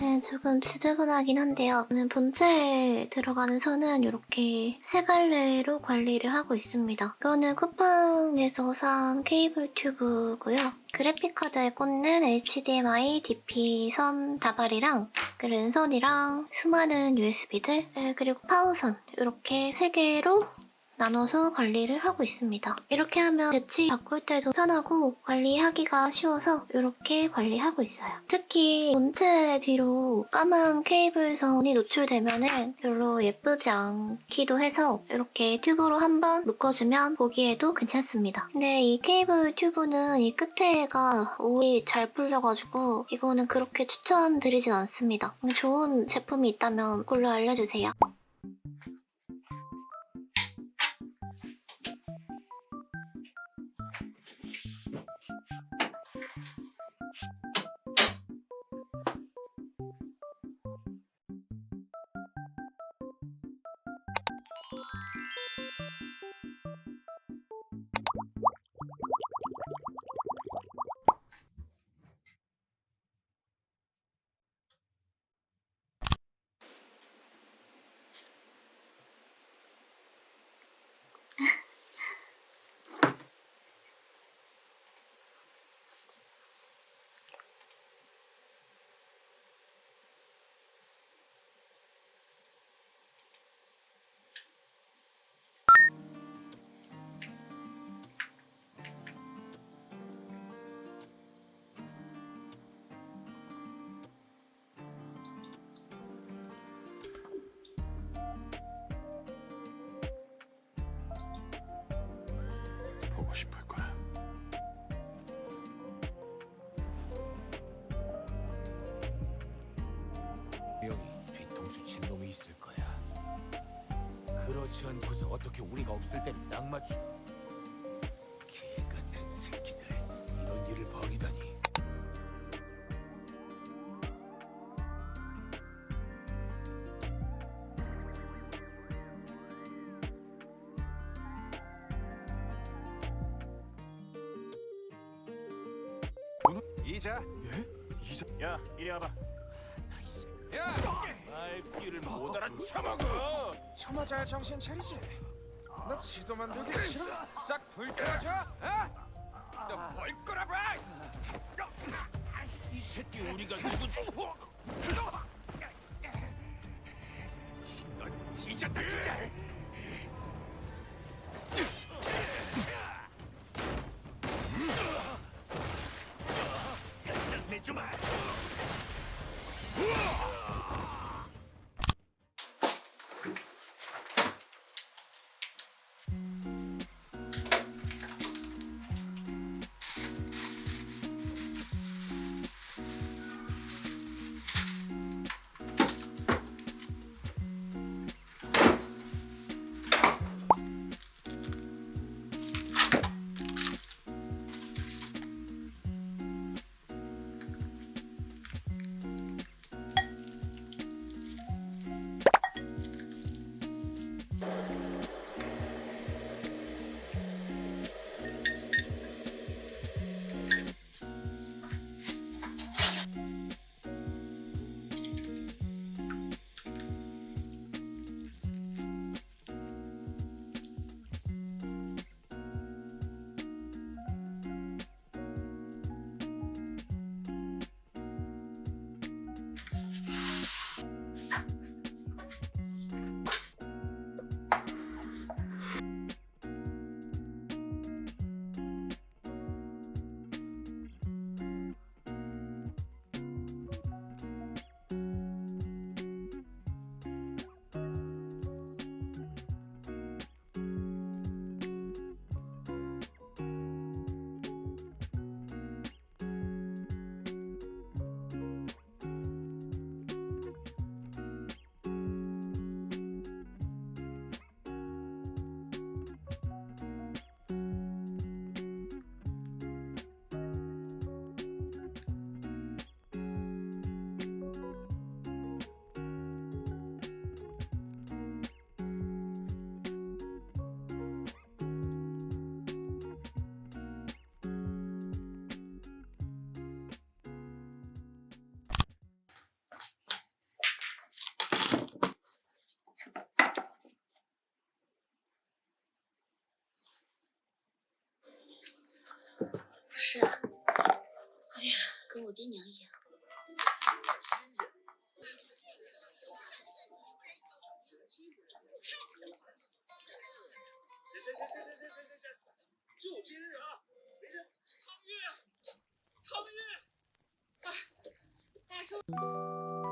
네, 조금 지저분하긴 한데요. 저는 본체에 들어가는 선은 이렇게 세 갈래로 관리를 하고 있습니다. 이거는 쿠팡에서 산 케이블 튜브고요. 그래픽카드에 꽂는 HDMI DP 선 다발이랑 그 랜선이랑 수많은 USB들 그리고 파워선 이렇게 세 개로 나눠서 관리를 하고 있습니다. 이렇게 하면 배치 바꿀 때도 편하고 관리하기가 쉬워서 이렇게 관리하고 있어요. 특히 본체 뒤로 까만 케이블선이 노출되면 별로 예쁘지 않기도 해서 이렇게 튜브로 한번 묶어주면 보기에도 괜찮습니다. 근데 이 케이블 튜브는 이 끝에가 오이 잘 풀려가지고 이거는 그렇게 추천드리진 않습니다. 좋은 제품이 있다면 그걸로 알려주세요. 보고 싶을 거야. 분명히 뒤통수 친 놈이 있을 거야. 그렇지 않고서 어떻게 우리가 없을 때는 딱 맞추? 개 같은 새끼들 이런 일을 벌이다니. 이자? 예? 이자? 야, 이리 와봐. 나이스. 야! 말귀를 못 알아쳐먹어! 처맞아야 정신 차리지. 너 지도 만들기 싫어? 싹 불태워줘? 어? 너뭘 거라봐! 이 새끼 우리가 누구지? 넌 뒤졌다 진짜! 내주마! 哎呀，跟我爹娘一样。就今日啊！没人，苍月，苍月，啊，大叔。